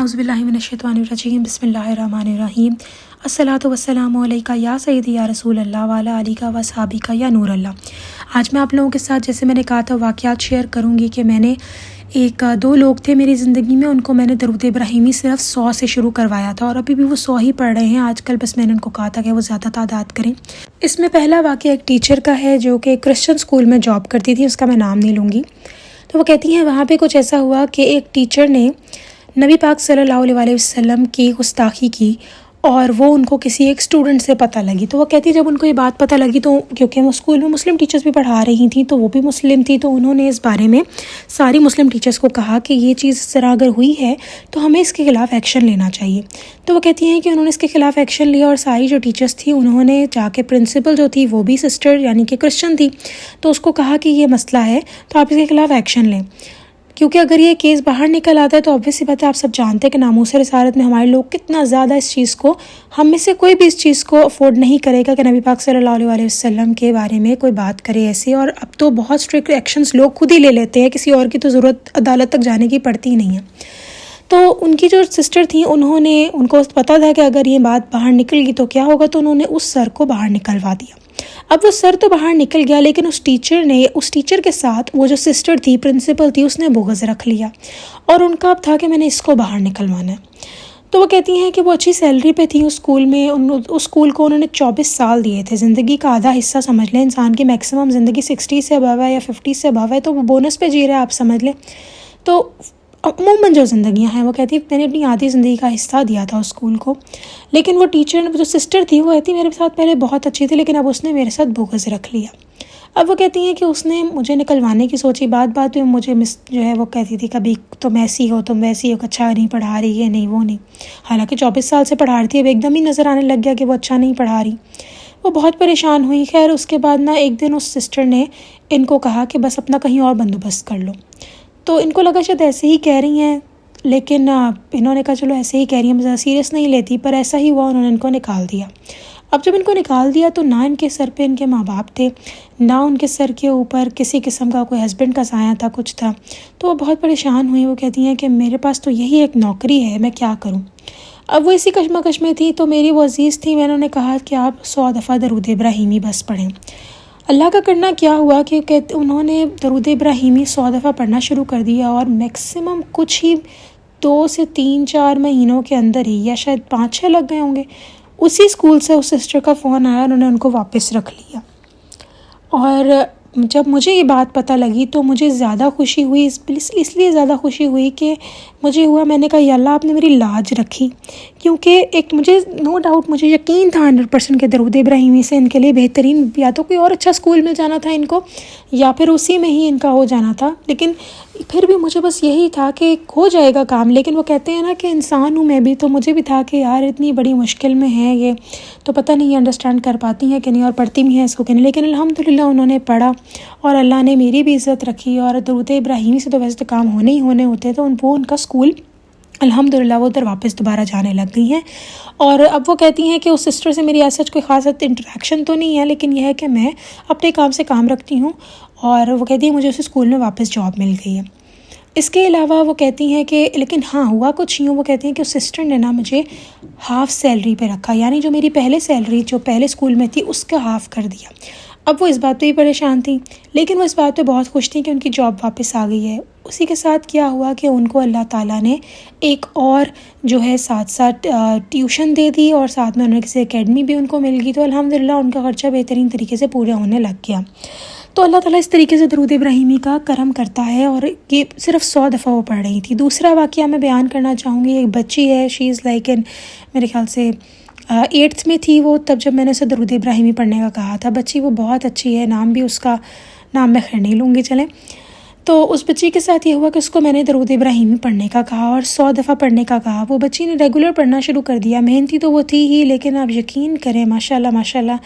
औज़ुबिल्लाहि मिनश्शैतानिर्रजीम बिस्मिल्लाहिर्रहमानिर्रहीम अस्सलातु वस्सलामु अलैका या सय्यदी या रसूल अल्लाह व अला आलिका व सहाबिका या नूर अल्लाह। आज मैं आप लोगों के साथ, जैसे मैंने कहा था, वाक़यात शेयर करूँगी कि मैंने दो लोग थे मेरी ज़िंदगी में, उनको मैंने दरूद इब्राहिमी सिर्फ 100 से शुरू करवाया था और अभी भी वो 100 ही पढ़ रहे हैं आजकल। बस मैंने उनको कहा था कि वो ज़्यादा तादाद करें। इसमें पहला वाक़या एक टीचर का है जो कि क्रिश्चियन स्कूल में जॉब करती थी, उसका मैं नाम नहीं लूँगी। तो वो कहती हैं वहाँ पे कुछ ऐसा हुआ कि एक टीचर ने नबी पाक सल्लल्लाहु अलैहि वसल्लम की गुस्ताखी की और वो उनको किसी एक स्टूडेंट से पता लगी। तो वो कहती जब उनको ये बात पता लगी, तो क्योंकि वो स्कूल में मुस्लिम टीचर्स भी पढ़ा रही थी तो वो भी मुस्लिम थी, तो उन्होंने इस बारे में सारी मुस्लिम टीचर्स को कहा कि ये चीज़ इस तरह अगर हुई है तो हमें इसके ख़िलाफ़ एक्शन लेना चाहिए। तो वो कहती हैं कि उन्होंने इसके ख़िलाफ़ एक्शन लिया और सारी जो टीचर्स थी उन्होंने जाके प्रिंसिपल जो थी वो भी सिस्टर यानी कि क्रिश्चियन थी, तो उसको कहा कि ये मसला है तो आप इसके ख़िलाफ़ एक्शन लें, क्योंकि अगर ये केस बाहर निकल आता है तो ऑब्वियस सी बात है, आप सब जानते हैं कि नामूस रिसालत में हमारे लोग कितना ज़्यादा इस चीज़ को, हम में से कोई भी इस चीज़ को अफोर्ड नहीं करेगा कि नबी पाक सल्लल्लाहु अलैहि वसल्लम के बारे में कोई बात करे ऐसे। और अब तो बहुत स्ट्रिक्ट एक्शंस लोग खुद ही ले लेते हैं, किसी और की तो ज़रूरत अदालत तक जाने की पड़ती ही नहीं है। तो उनकी जो सिस्टर थी उनको पता था कि अगर ये बात बाहर निकल गई तो क्या होगा, तो उन्होंने उस सर को बाहर निकलवा दिया। अब वो सर तो बाहर निकल गया, लेकिन उस टीचर के साथ वो जो सिस्टर थी, प्रिंसिपल थी, उसने बुग़्ज़ रख लिया और उनका अब था कि मैंने इसको बाहर निकलवाना है। तो वो कहती हैं कि वो अच्छी सैलरी पे थी उस स्कूल में। उस स्कूल को उन्होंने 24 साल दिए थे, ज़िंदगी का आधा हिस्सा समझ लें। इंसान की मैक्सिमम ज़िंदगी 60 से अबव है या 50 से अबव है, तो वो बोनस पे जी रहा है, आप समझ लें। तो अमूमन जो ज़िंदगियाँ हैं, वो कहती है मैंने अपनी आधी ज़िंदगी का हिस्सा दिया था उस स्कूल को। लेकिन वो टीचर जो सिस्टर थी वो कहती मेरे साथ पहले बहुत अच्छी थी, लेकिन अब उसने मेरे साथ बुग़्ज़ रख लिया। अब वो कहती हैं कि उसने मुझे निकलवाने की सोची, बात में मुझे जो है वो कहती थी कभी तुम ऐसी हो, तुम वैसी हो, अच्छा नहीं पढ़ा रही है, नहीं वो नहीं। हालांकि 24 साल से पढ़ा रही थी, अब एकदम ही नज़र आने लग गया कि वो अच्छा नहीं पढ़ा रही। वो बहुत परेशान हुई। खैर उसके बाद ना एक दिन उस सिस्टर ने इनको कहा कि बस अपना कहीं और बंदोबस्त कर लो। तो इनको लगा शायद ऐसे ही कह रही हैं, लेकिन इन्होंने कहा चलो ऐसे ही कह रही हैं, मैं ज़्यादा सीरियस नहीं लेती। पर ऐसा ही हुआ, उन्होंने इनको निकाल दिया। अब जब इनको निकाल दिया तो ना इनके सर पे इनके माँ बाप थे, ना उनके सर के ऊपर किसी किस्म का कोई हस्बैंड का साया था, कुछ था। तो वो बहुत परेशान हुई। वो कहती हैं कि मेरे पास तो यही एक नौकरी है, मैं क्या करूँ। अब वो इसी कशमकश में थी, तो मेरी वो अज़ीज़ थी, मैंने उन्हें कहा कि आप 100 दफ़ा दरूद इब्राहिमी बस पढ़ें। अल्लाह का करना क्या हुआ कि उन्होंने दरूद इब्राहिमी 100 दफ़ा पढ़ना शुरू कर दिया और मैक्सिमम कुछ ही 2 से 3-4 महीनों के अंदर ही, या शायद 5-6 लग गए होंगे, उसी स्कूल से उस सिस्टर का फ़ोन आया, उन्होंने उनको वापस रख लिया। और जब मुझे ये बात पता लगी तो मुझे ज़्यादा खुशी हुई, इसलिए ज़्यादा खुशी हुई कि मैंने कहा या अल्लाह आपने मेरी लाज रखी, क्योंकि एक मुझे नो डाउट मुझे यकीन था 100% के दरूद इब्राहिमी से इनके लिए बेहतरीन या तो कोई और अच्छा स्कूल मिल जाना था इनको, या फिर उसी में ही इनका हो जाना था। लेकिन फिर भी मुझे बस यही था कि हो जाएगा काम। लेकिन वो कहते हैं ना कि इंसान हूँ मैं भी, तो मुझे भी था कि यार इतनी बड़ी मुश्किल में है ये, तो पता नहीं अंडरस्टैंड कर पाती हैं कि नहीं और पढ़ती भी हैं इसको कि नहीं। लेकिन अल्हम्दुलिल्लाह उन्होंने पढ़ा और अल्लाह ने मेरी भी इज़्ज़त रखी। और दरूद इब्राहिमी से तो वैसे तो काम होने ही होने होते, तो वो उनका स्कूल अल्हम्दुलिल्लाह वो उधर वापस दोबारा जाने लग गई हैं। और अब वो कहती हैं कि उस सिस्टर से मेरी ऐसा कोई ख़ास इंटरेक्शन तो नहीं है, लेकिन यह है कि मैं अपने काम से काम रखती हूँ। और वो कहती हैं मुझे उस स्कूल में वापस जॉब मिल गई है। इसके अलावा वो कहती हैं कि लेकिन हाँ हुआ कुछ यूँ, वो कहती हैं कि उस सिस्टर ने ना मुझे हाफ़ सैलरी पे रखा, यानी जो मेरी पहले सैलरी जो पहले स्कूल में थी उसका हाफ़ कर दिया। अब वो इस बात पे ही परेशान थी, लेकिन वो इस बात पे बहुत खुश थी कि उनकी जॉब वापस आ गई है। उसी के साथ क्या हुआ कि उनको अल्लाह ताला ने एक और जो है साथ साथ ट्यूशन दे दी और साथ में उन्होंने किसी एकेडमी भी उनको मिल गई। तो अल्हम्दुलिल्लाह उनका ख़र्चा बेहतरीन तरीके से पूरा होने लग गया। तो अल्लाह ताला इस तरीके से दरूद इब्राहिमी का करम करता है। और ये सिर्फ 100 दफ़ा वो पढ़ रही थी। दूसरा वाक़या मैं बयान करना चाहूँगी। एक बच्ची है, शी इज़ लाइक इन मेरे ख्याल से 8th में थी वो तब जब मैंने उसे दरूद इब्राहिमी पढ़ने का कहा था। बच्ची वो बहुत अच्छी है, नाम भी उसका नाम मैं खैर नहीं लूँगी चलें। तो उस बच्ची के साथ ये हुआ कि उसको मैंने दरूद इब्राहिमी पढ़ने का कहा और 100 दफ़ा पढ़ने का कहा। वो बच्ची ने रेगुलर पढ़ना शुरू कर दिया। मेहनती तो वो थी ही, लेकिन आप यकीन करें माशाल्लाह माशाल्लाह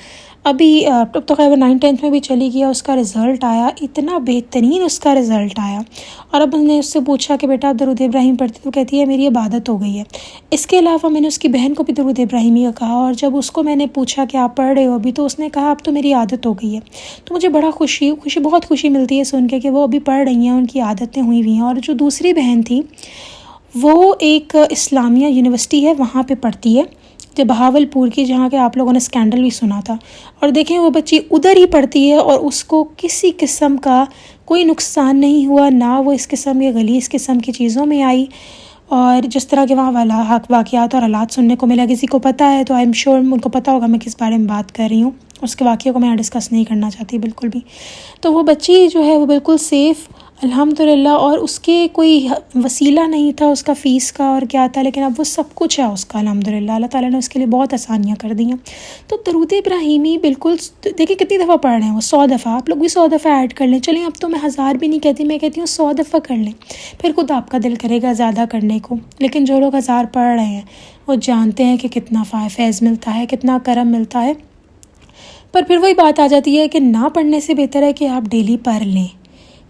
अभी अब तो खैर 9th-10th में भी चली गया। उसका रिज़ल्ट आया, इतना बेहतरीन उसका रिज़ल्ट आया। और अब मैंने उससे पूछा कि बेटा आप दरूद इब्राहिम पढ़ती, तो कहती है मेरी इबादत हो गई है। इसके अलावा मैंने उसकी बहन को भी दरूद इब्राहिमी का कहा और जब उसको मैंने पूछा कि आप पढ़ रहे हो अभी, तो उसने कहा अब तो मेरी आदत हो गई है। तो मुझे बड़ा बहुत खुशी मिलती है सुन के कि वो अभी पढ़ रही हैं, उनकी आदतें हुई हुई हैं। और जो दूसरी बहन थी وہ ایک اسلامیہ یونیورسٹی ہے، وہاں پہ پڑھتی ہے، جو بہاول پور کی، جہاں کے آپ لوگوں نے اسکینڈل بھی سنا تھا. اور دیکھیں وہ بچی ادھر ہی پڑھتی ہے اور اس کو کسی قسم کا کوئی نقصان نہیں ہوا، نہ وہ اس قسم کے غلیظ قسم کی چیزوں میں آئی. اور جس طرح کے وہاں واقعات اور حالات سننے کو ملا، کسی کو پتہ ہے تو آئی ایم شیور ان کو پتہ ہوگا میں کس بارے میں بات کر رہی ہوں. اس کے واقعے کو میں ڈسکس نہیں کرنا چاہتی بالکل بھی. تو وہ بچی جو ہے وہ بالکل سیف الحمدللہ، اور اس کے کوئی وسیلہ نہیں تھا اس کا فیس کا اور کیا تھا، لیکن اب وہ سب کچھ ہے اس کا الحمدللہ. اللہ تعالیٰ نے اس کے لیے بہت آسانیاں کر دی ہیں. تو درود ابراہیمی بالکل دیکھیں کتنی دفعہ پڑھ رہے ہیں وہ، 100 دفعہ. آپ لوگ بھی 100 دفعہ ایڈ کر لیں. چلیں اب تو میں 1000 بھی نہیں کہتی، میں کہتی ہوں 100 دفعہ کر لیں، پھر خود آپ کا دل کرے گا زیادہ کرنے کو. لیکن جو لوگ 1000 پڑھ رہے ہیں وہ جانتے ہیں کہ کتنا فیض ملتا ہے، کتنا کرم ملتا ہے. پر پھر وہی بات آ جاتی ہے کہ نہ پڑھنے سے بہتر ہے کہ آپ ڈیلی پڑھ لیں،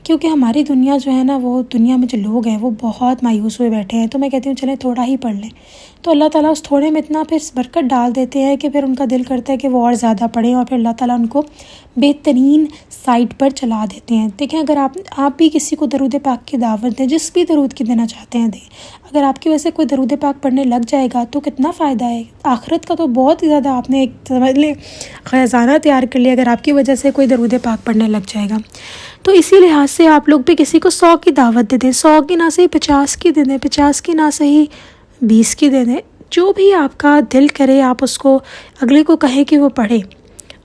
کیونکہ ہماری دنیا جو ہے نا، وہ دنیا میں جو لوگ ہیں وہ بہت مایوس ہوئے بیٹھے ہیں. تو میں کہتی ہوں چلیں تھوڑا ہی پڑھ لیں، تو اللہ تعالیٰ اس تھوڑے میں اتنا پھر برکت ڈال دیتے ہیں کہ پھر ان کا دل کرتا ہے کہ وہ اور زیادہ پڑھیں، اور پھر اللہ تعالیٰ ان کو بہترین سائٹ پر چلا دیتے ہیں. دیکھیں اگر آپ بھی کسی کو درود پاک کی دعوت دیں، جس بھی درود کی دینا چاہتے ہیں دیں. اگر آپ کی وجہ سے کوئی درود پاک پڑھنے لگ جائے گا تو کتنا فائدہ ہے. آخرت کا تو بہت ہی زیادہ آپ نے ایک سمجھ لیں خزانہ تیار کر لیا اگر آپ کی وجہ سے کوئی درود پاک پڑھنے لگ جائے گا. تو اسی لحاظ سے آپ لوگ بھی کسی کو 100 کی دعوت دے دیں، 100 کی نہ صحیح 50 کی دے دیں، 50 کی نہ صحیح 20 کی دے دیں. جو بھی آپ کا دل کرے آپ اس کو اگلے کو کہیں کہ وہ پڑھے.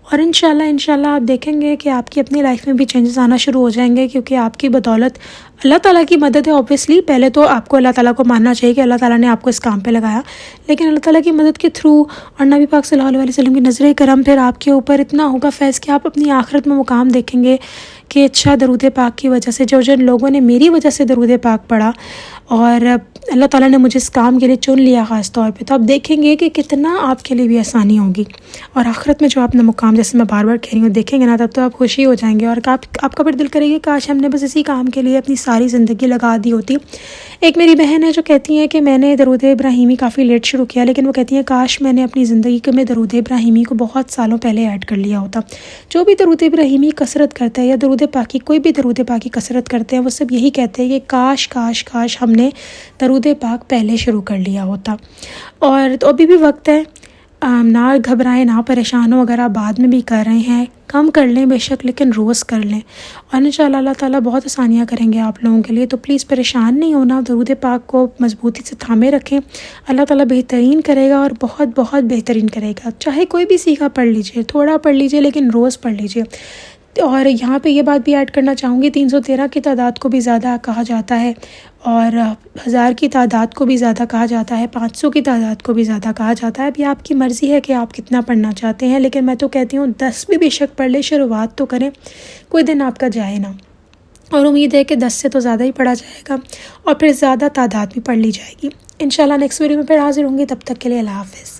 اور انشاءاللہ آپ دیکھیں گے کہ آپ کی اپنی لائف میں بھی چینجز آنا شروع ہو جائیں گے، کیونکہ آپ کی بدولت اللہ تعالیٰ کی مدد ہے. اوبویسلی پہلے تو آپ کو اللہ تعالیٰ کو ماننا چاہیے کہ اللہ تعالیٰ نے آپ کو اس کام پہ لگایا، لیکن اللہ تعالیٰ کی مدد کے تھرو اور نبی پاک صلی اللہ علیہ وسلم کی نظر کرم پھر آپ کے اوپر اتنا ہوگا فیض کہ آپ اپنی آخرت میں مقام دیکھیں گے کہ اچھا درود پاک کی وجہ سے جن لوگوں نے میری وجہ سے درود پاک پڑھا اور اللہ تعالیٰ نے مجھے اس کام کے لیے چن لیا خاص طور پہ، تو آپ دیکھیں گے کہ کتنا آپ کے لیے بھی آسانی ہوگی. اور آخرت میں جو اپنا مقام، جیسے میں بار بار کہہ رہی ہوں، دیکھیں گے نا تب تو آپ خوشی ہو جائیں گے، اور آپ کا پھر دل کرے گا کاش ہم نے بس اسی کام کے لیے اپنی ساری زندگی لگا دی ہوتی. ایک میری بہن ہے جو کہتی ہیں کہ میں نے درود ابراہیمی کافی لیٹ شروع کیا، لیکن وہ کہتی ہیں کاش میں نے اپنی زندگی میں درود ابراہیمی کو بہت سالوں پہلے ایڈ کر لیا ہوتا. جو بھی درود ابراہیمی کثرت کرتا ہے یا درود پاکی کوئی بھی درود پاکی کثرت کرتے ہیں، وہ سب یہی کہتے ہیں کہ کاش کاش کاش ہم نے درود پاک پہلے شروع کر لیا ہوتا. اور تو ابھی بھی وقت ہے، نہ گھبرائیں، نہ پریشان ہو. اگر آپ بعد میں بھی کر رہے ہیں کم کر لیں بے شک، لیکن روز کر لیں، اور انشاءاللہ اللہ تعالیٰ بہت آسانیاں کریں گے آپ لوگوں کے لیے. تو پلیز پریشان نہیں ہونا، درود پاک کو مضبوطی سے تھامے رکھیں. اللہ تعالیٰ بہترین کرے گا اور بہت بہت بہترین کرے گا. چاہے کوئی بھی سیکھا پڑھ لیجئے، تھوڑا پڑھ لیجئے، لیکن روز پڑھ لیجئے. اور یہاں پہ یہ بات بھی ایڈ کرنا چاہوں گی، 313 کی تعداد کو بھی زیادہ کہا جاتا ہے، اور 1000 کی تعداد کو بھی زیادہ کہا جاتا ہے، 500 کی تعداد کو بھی زیادہ کہا جاتا ہے. ابھی آپ کی مرضی ہے کہ آپ کتنا پڑھنا چاہتے ہیں، لیکن میں تو کہتی ہوں 10 بھی بے شک پڑھ لے، شروعات تو کریں، کوئی دن آپ کا جائے نہ. اور امید ہے کہ 10 سے تو زیادہ ہی پڑھا جائے گا، اور پھر زیادہ تعداد بھی پڑھ لی جائے گی. انشاءاللہ نیکسٹ ویڈیو میں پھر حاضر ہوں گی، تب تک کے لیے اللہ حافظ.